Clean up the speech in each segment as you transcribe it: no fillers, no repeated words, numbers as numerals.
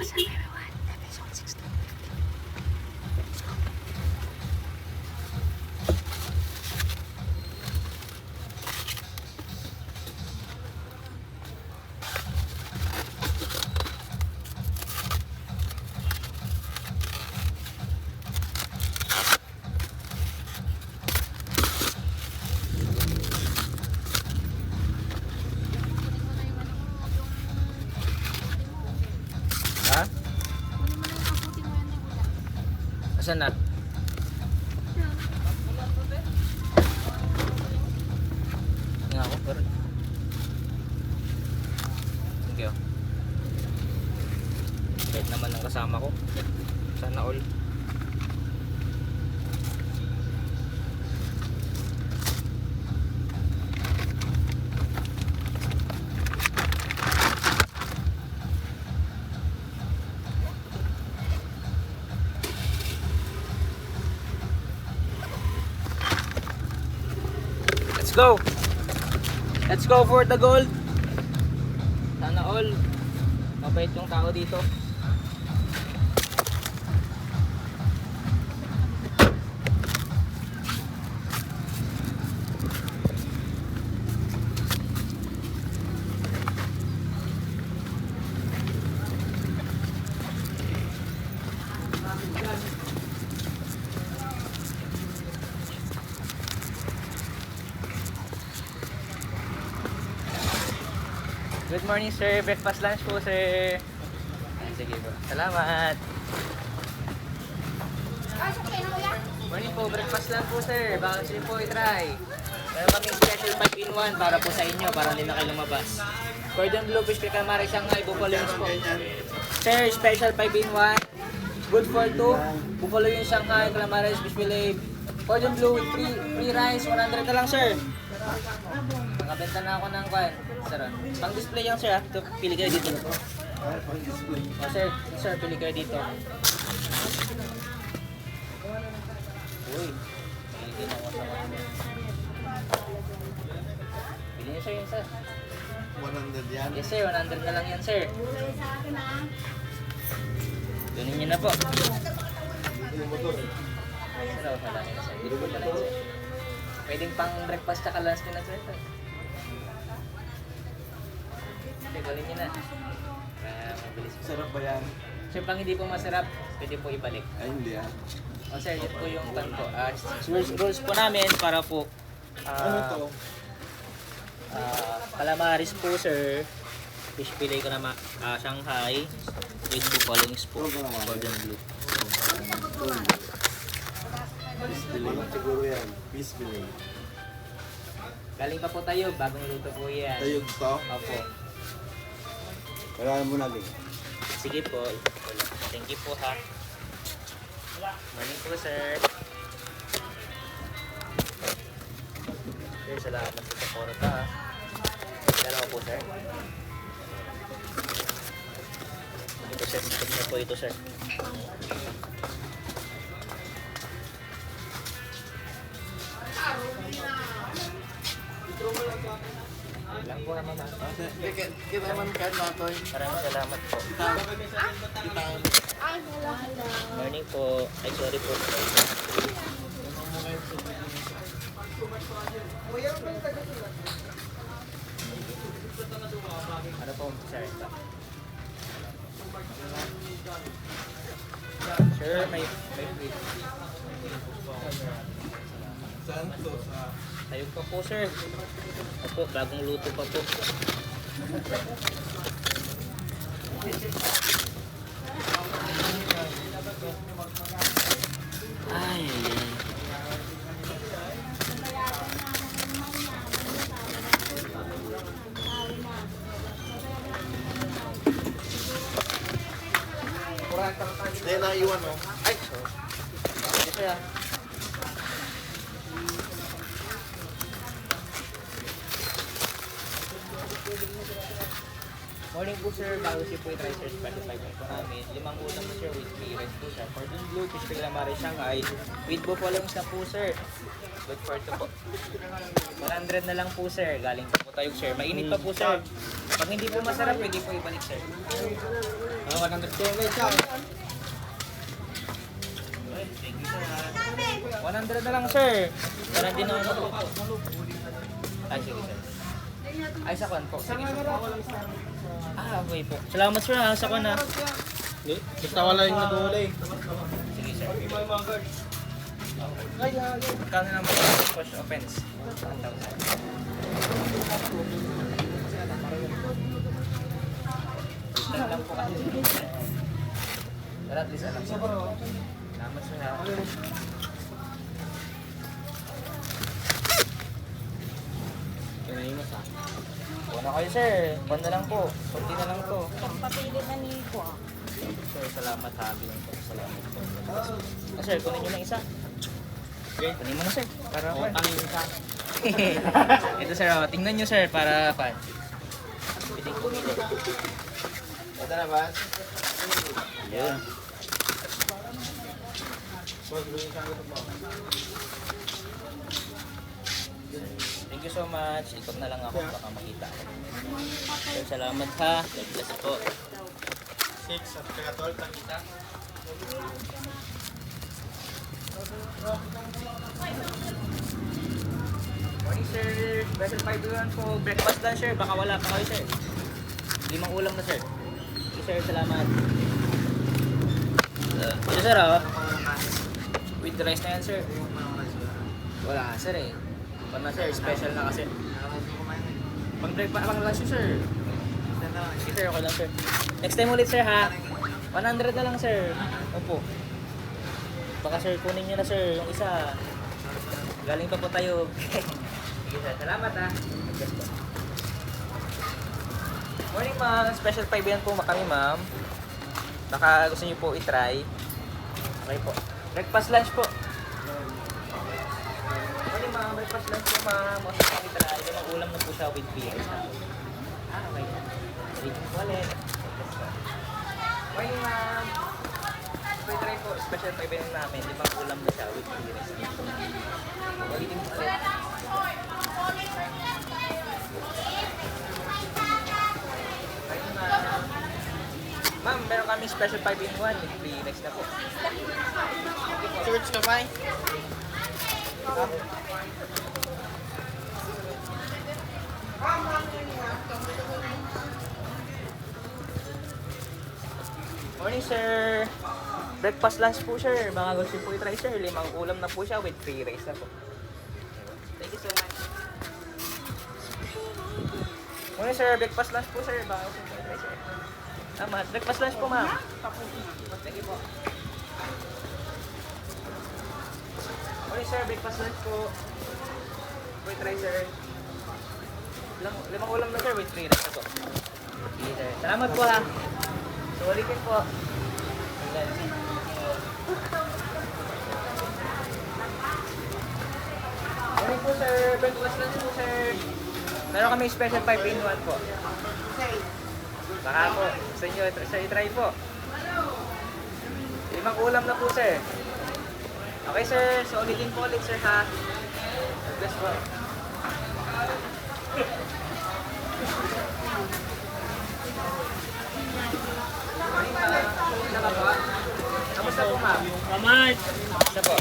What's up everyone? Episode 16. Ha? Asan na? Nga ako, pero... Thank you. Kahit naman ang kasama ko. Sana all. Let's go! Let's go for the gold! Sana all. Mabait yung tao dito. Good morning sir, breakfast lunch po sir. Ay, sige po, salamat. Morning po, breakfast lang po sir. Baka sila po i-try. Meron kaming special 5 in 1 para po sa inyo, para hindi na kayo lumabas. Cordon bleu, fish calamari, Shanghai, buffalo wings po. Sir, special 5 in 1. Good for 2. Buffalo yung Shanghai, calamari, fish fillet. Cordon bleu with free rice, 100 na lang sir. Nakabenta na ako ng kwan. Sir, pang display yan sir ha. Ito, pili kayo dito. Oh, sir, pili kayo dito. Uy, pili na ako sa kanya. Pili niyo sir yun sir. 100 yan? Yes sir, 100 na lang yan sir. Dunin niyo na po. Sir, wala na sir. Dito po na lang sir. Pwedeng pang breakfast tsaka lunch nyo na sir. Galing nyo na. Mabilis. Sarap ba yan? Sir, pang hindi po masarap, pwede po ibalik. Ay, hindi ah. O sir, yun po yung pan po. Rules po namin para po Ano to? calamaris po sir. Fish fillet ko na Shanghai with buffalo wings po. Cordon bleu. Ano siguro yan? Peace fillet. Galing pa po tayo, bagong luto po yan. Tayog to? Opo. Kailangan mo na din. Sige po. Thank you po ha. Morning po sir. Sir, salamat sa suporta ha. Dalawa po sir. Ito sir, stop na po ito sir. Lang po naman ha. Kita naman kahit natoy. Maraming salamat po. Kita. Morning po. Ay, sorry po. Ano po, sir? Sir, may free. Saan to? Sa... Tayo pa po, sir. Opo, bagong luto pa po. Ay, Hindi, naiwan mo. ay, sorry. Ito yan. Morning po sir, bago si po i-try sir, Spotify po namin. 5 ulam po sir with free rice po sir. Cordon bleu, fish calamari, Shanghai. With buffalo wings na po sir. Good for 2 po. 100 na lang po sir. Galing pa po tayo sir. Mainit pa po sir. Pag hindi po masarap, pwede po ibalik sir. Oh. 100 kayo guys. Thank you sir. 100 na lang sir. Para hindi na ano. Ay, sige sir. Ay, sa kwan po. Sige sir. Okay po. Salamat sir ha, sa kwan ha. Basta wala yung nadulay. Sige sir. Magkano naman po push offense? 1,000. Lang po kasi. Pero at least alam ko. Salamat sir ha. Kinahimos ha. Wala kayo sir. Kuwan na lang po. Kunti na lang to. Papilit na ni ko. Sir, salamat ha. Bilang po. Salamat po. Sir, kunin nyo ng isa. Okay. Kunin mo na sir. Para O, kuwan. tangin ka. Ito sir, oh. Tingnan nyo sir para kuwan. Piling pumili. Ito na ba? Yun. Thank you so much. Ikot na lang ako baka makita ako. Sir, salamat ha. God bless po. 6 at saka 12 ang kita. Morning sir. Special 5 po. Breakfast lang sir. Baka wala pa kayo sir. 5 ulam na sir. Thank you sir. Salamat. Ito sir oh. With rice na yan sir. Wala sir eh. Pag na sir, special na kasi. Pang breakfast, pang lunch sir. Sige sir, okay lang sir. Next time ulit sir ha. 100 na lang sir. Opo. Baka sir, kunin nyo na sir yung isa. Galing pa po tayo. Sige sir, salamat ha. Morning ma'am, special 5 yan po kami ma'am. Baka gusto nyo po i-try. Okay po. Breakfast lunch po. Morning ma'am, breakfast lunch po ma'am. O sa i-try, limang ulam na po siya with beer. Okay. Thank you po ulit. Morning ma'am. I-try po, special 5 yan namin. Limang ulam na siya with beer. Ulitin po ulit. Ma'am, meron kami special 5 in 1 with free next na po. Search ka ba? Morning sir. Breakfast lunch po sir. Mga gusto po i-try sir. 5 ulam na po siya with free rice na po. Thank you so much. Morning sir. Breakfast lunch po sir. Mga gusto po i-try sir. Tama. Breakfast lunch po ma'am. Thank you po. Morning sir. Breakfast lunch po. Wait, try sir. 5 ulam na sir with free rice na po. Sige sir. Salamat po ha. So ulitin po. Morning po sir. Breakfast lunch po sir. Meron kami special 5 in 1 po. Baka po. Gusto nyo i-try po. 5 ulam na po sir. Okay sir. So ulitin po ulit sir ha. Bless po. Morning ma'am. Kamusta ka po? Kamusta po ma'am? Kamay! Kamusta po?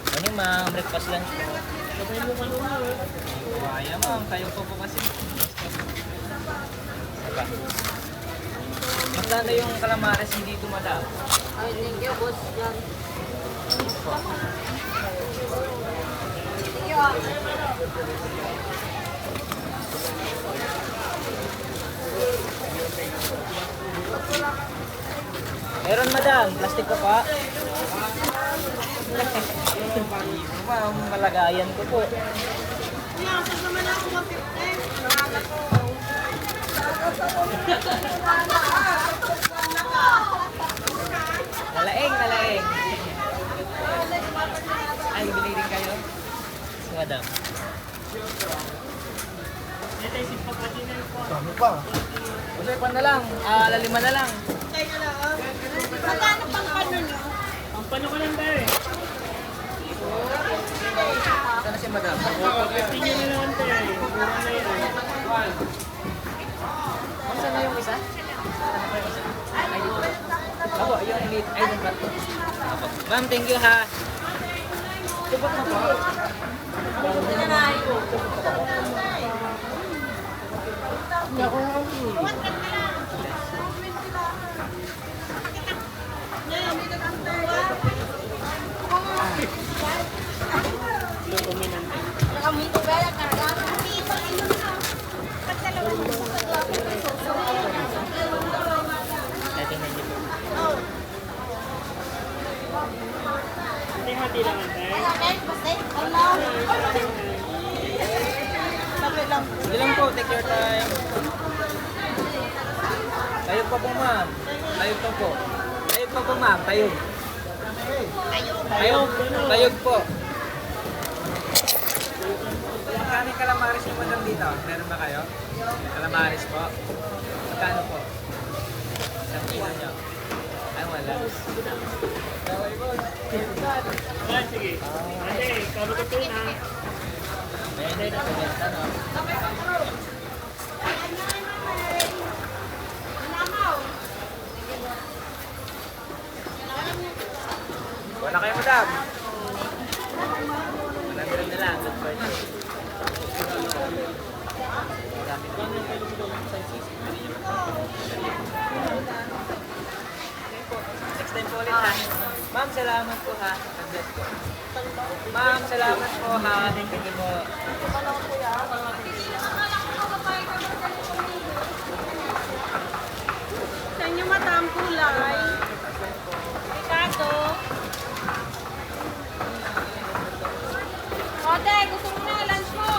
Morning ma'am. Breakfast lunch po. Kaya ma'am. Kayo po kasi. Saka. Magkano yung calamares hindi tumadap? Ay, thank you, boss. Yan. Thank you, Meron madam, plastic ko pa. Ma'am, malagayan ko po. Nalaeng, nalaeng. Ay, bili rin kayo? Si madam. Dami pa. Kasi pan na lang, lalima na lang. Magkano pang pano nyo? Ang pano ka lang ba eh? Saan na si madam? Pagkatingin na naman tayo. Mura na yan. Kung saan na yung isa? Ay, dito. Ako, yung elite. Ay, yung bato. Ma'am, thank you ha. Tubok mo po. Tingnan niyo po. Hati-hati lang tayo. Sige lang po, take your time. Tayo pa po ma'am. Tayo pa po. Tayo pa po ma'am. Tayo. Tayo po. Magkano yung calamaris yung madam dito? Meron ba kayo? Calamaris po. Magkano po? Isang kilo nyo. Ay, wala. Ah, sige. Ate, kalugot ko na. May hindi na kumenta, no? Wala kayo, madam. Marami rin na lang. Good for you. Marami na. Next time po ulit ha. Ma'am, salamat po ha. God bless po. Ma'am, salamat po ha. Thank you po. Sa inyo madam kulay. Ricardo. Ote, gusto mo na lunch mo.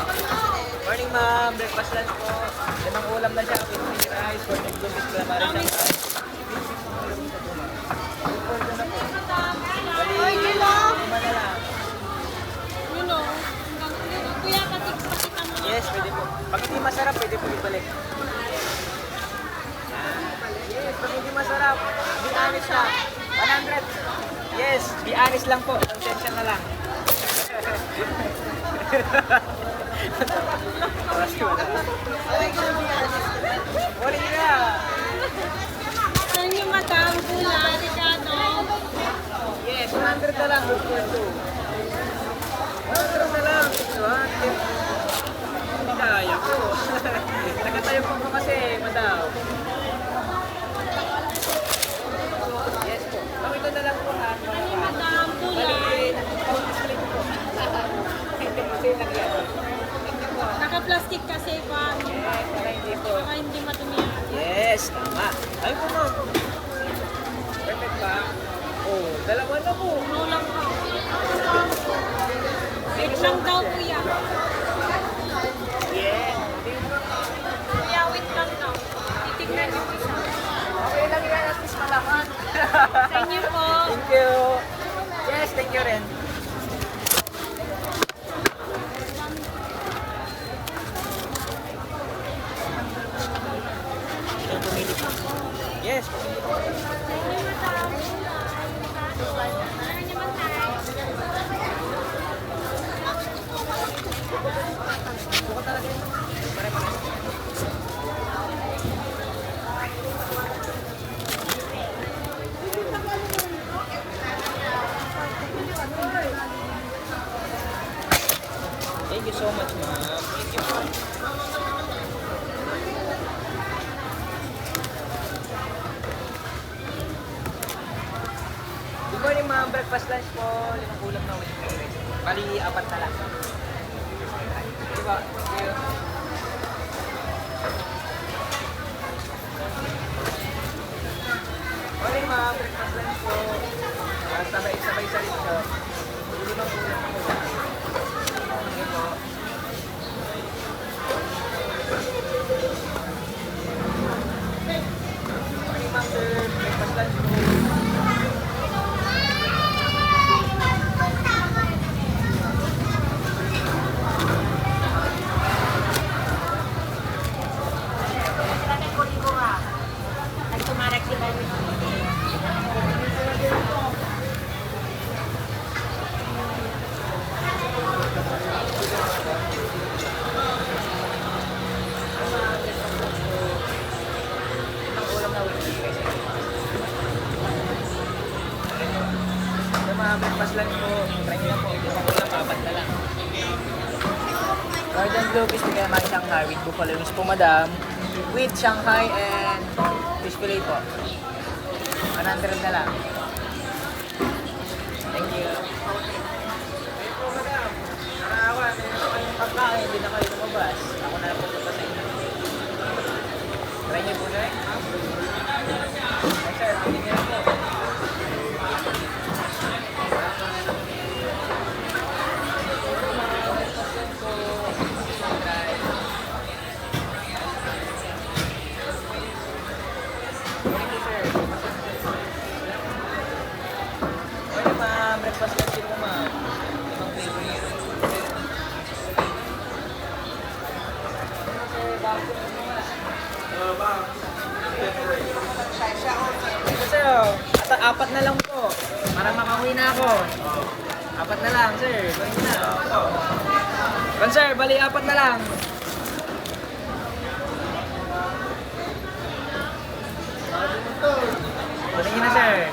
Morning ma'am, breakfast lunch po. Limang ulam na siya with mini rice, pork and beef, calamari siya. Ay, kilo. Lima na lang. You know, kuya patik-patikan mo. Yes, pwede po. Pag hindi masarap, pwede po ibalik. Yes, pag hindi masarap, be honest lang. 100. Yes, be honest lang po. Konsensya na lang. Wala na. Sa inyo madam kulay, Ricardo. Yes, 100 na lang. 100 na lang. 100. Hindi kaya ko. Nagkatayo po ko kasi, madam. Yes po. Ito na lang po ha. Madam kulay. Naka-plastic kasi pa. Baka hindi matumiyan. Yes, tama. Ay po ma'am. Perfect ba? Oh, dalawa na po. Ano lang ka. Wait lang daw kuya. Yes. Kuya, wait lang daw. Titignan niyo isa. Okay lang yan, at least malaman. Sa inyo po. Thank you. Yes, thank you rin. Yes. Thank you so much, ma'am. Thank you. Good morning, ma'am. Breakfast lunch po. Limang ulam na with fried rice. Bali, 4 na lang. Diba? Thank you. Morning, ma'am. Breakfast lunch po. Sabay-sabay sa rin po. Limang ulam po. Thank you po. Morning, ma'am, sir. Breakfast lunch po. Cordon bleu fish fillet naman Shanghai with buffalo wings po, madam. With Shanghai and fish fillet po. 100 na lang. Thank you. Ayun po, madam. Nakakawa, meron pa kayong pagkain, hindi na kayo lumabas. Ako na lang pupunta sa inyo. Try niyo po, sir. Yes, sir. Pwede niyo lang po. Pwede ma-breakfast lunch din po, ma'am. Limang flavor niyo. Ito sir, apat na lang po. Para makauwi na ako. Apat na lang, sir. Gawin niyo na. Kan sir, bali apat na lang. Kunin niyo na, sir.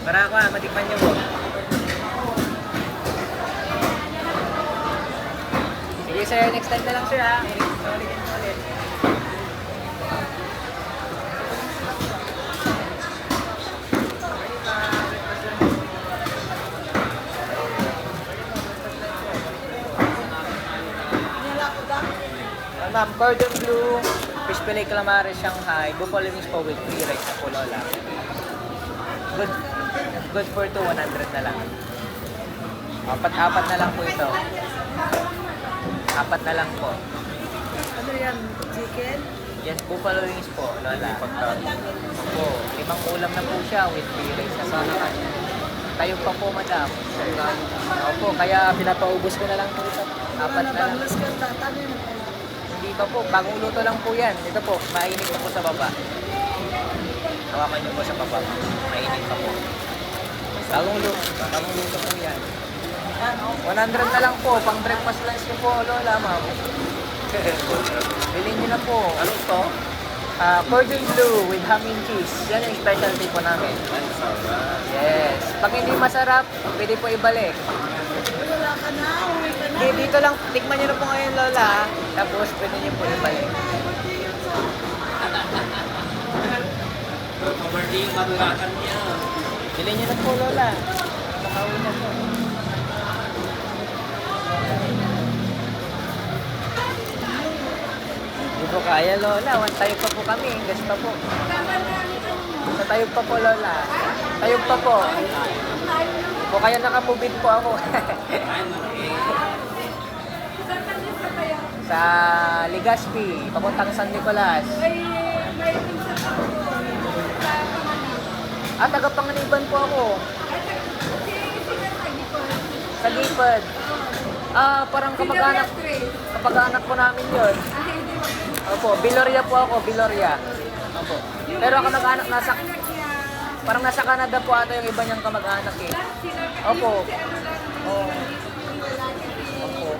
Para ako, matikman niyo po. Sige sir, next time na lang sir ha. Ulitin mo ulit. Ma'am, cordon bleu, fish fillet calamari Shanghai, buffalo wings po with free rice na po, lola. Good for 2, 100 na lang. Apat na lang po ito. Apat na lang po. Ano yan? Chicken? Yes, buffalo wings po, lola. Opo, 5 ulam na po siya with free rice na sana kanya. Tayo pa po, madam. Opo, kaya pinapaubos ko na lang po ito. Apat na lang. Nabanglas ka, tatangin. Hindi pa po, bagong luto lang po yan. Ito po, mainit pa po sa baba. Hawakan niyo po sa baba. Mainit pa po. Bagong luto po yan. 100 na lang po, pang breakfast lunch niyo po, lola, ma'am. Bilhin niyo na po. Ano ito? Cordon bleu with ham and cheese. Yan yung specialty po namin. Yes. Pag hindi masarap, pwede po ibalik. Wala ka na, uwi ka na. Okay, dito lang, tikman niyo na po ngayon, lola. Tapos pwede niyo po ibalik. Bilhin niyo na po, lola. Makauwi na po. Hindi po kaya, lola. Tayog pa po kami. Gas pa po. Sa tayog pa po, lola. Tayog pa po. O kaya nakapubid po ako. Sa Legazpi, papuntang San Nicolas. Taga Panganiban po ako. Sa Gipad. Parang kapag-anak po namin yun. Opo, Biloria po ako, Biloria. Opo. Pero ako nag-anak parang nasa Canada po ata yung iba niyang kamag-anak eh. Opo. Oh. Opo.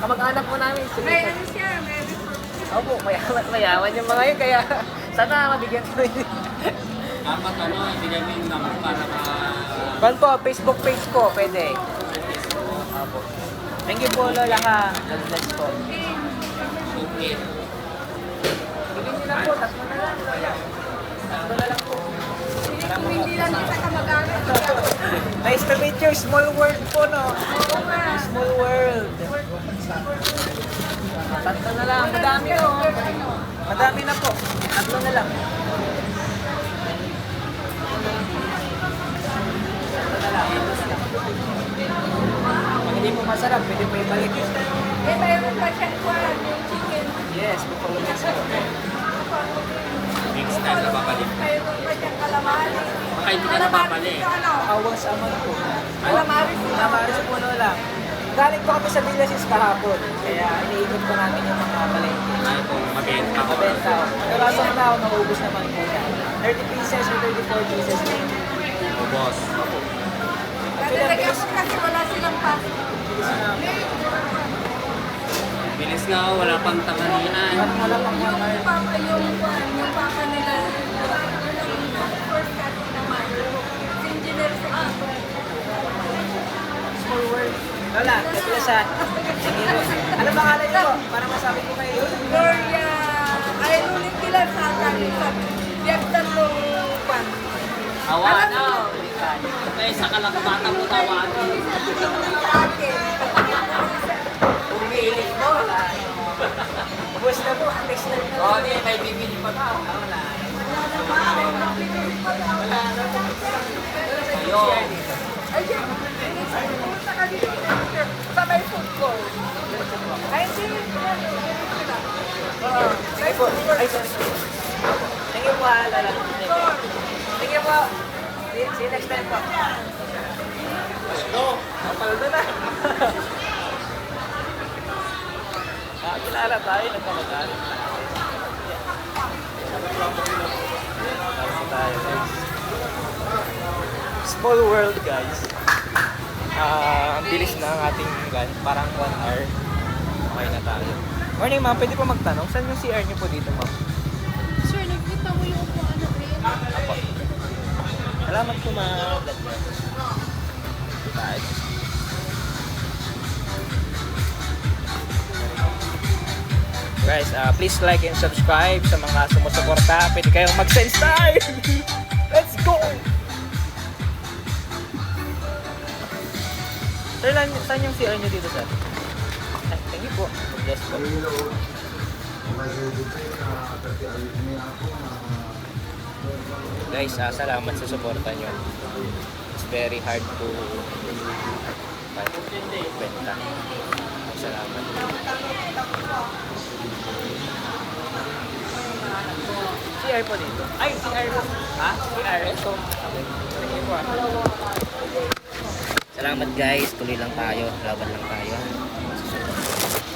Kamag-anak po namin. Opo, mayaman yung mga yun, kaya sana mabigyan ko yun. Dapat bigyan mo yung number para Ban po, Facebook page ko, pwede. Opo. Thank you po, lola ha. God bless po. Bigyan niyo na po, tatlo na lang. Tatlo na lang po. Hindi lang kita kamag-anak. Nice to meet you, small world po, no? Small world. Tatlo na lang, madami no? Madami na po. Tatlo na lang. Tatlo na lang. Pag hindi po masarap, pwede po ibalik yun. Mayroon pa siya yung chicken. Yes, buffalo wings po. next time na babalik. Mayroon pa siyang calamari. Baka hindi ka na babalik. Ano? Awas aman po. Calamari. Calamari po no lang. Galing po kami sa Villasis kahapon. Kaya iniikot po namin yung mga palengke. Ay, kung mabenta ko. Mabenta. Pero as of now, naubos naman po yan. 30 pieces or 34 pieces na yun. Boss. Dadalagyan ko kasi wala silang pasta. Bilis nga, wala pang tanganian. Wala pang Yung mga papa nila, first cut na mother, engineer sa small world. Lola, kapilasan. Sige po. Ano pangalan niyo po? Para masabi ko kayo. Gloria, ay ulit nila sa akin. Diyan tatlong pan. Awano. Kaya sa kalakabata mo tawano. Sa akin. Umiilig mo. Ubus na po. Next na. Oo, hindi. May bibili pa ka. Wala. Wala na. Ayun. Ay, siya. Pumunta ka dito. Sa may food ko. Ay, hindi. Sige po. Ay, sorry. Thank you po, Lola. Thank you po. See you next time po. Paldo na. Kilala tayo, nagkamag-aral tayo. Small world, guys. Ang bilis na ang ating gun. Parang 1 hour. Okay na tayo. Morning, ma'am. Pwede po magtanong? Saan yung CR niyo po dito, ma'am? Sir, nakita mo yung kung ano rin? Apo. Salamat po, ma'am. Bye. Guys, please like and subscribe sa mga sumusuporta. Pwede kayong mag-send star! Let's go! Sir, saan yung CR nyo dito, sir? Ay, thank you po. Yes po. Guys, salamat sa suporta nyo. It's very hard to benta. Salamat. CR po dito. Ay, CR po. Ha? CR. Ito. Okay. Thank you po. Salamat guys. Tuloy lang tayo. Laban lang tayo.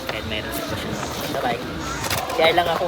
Kahit mayroon sa sitwasyon. Bye-bye. CR lang ako.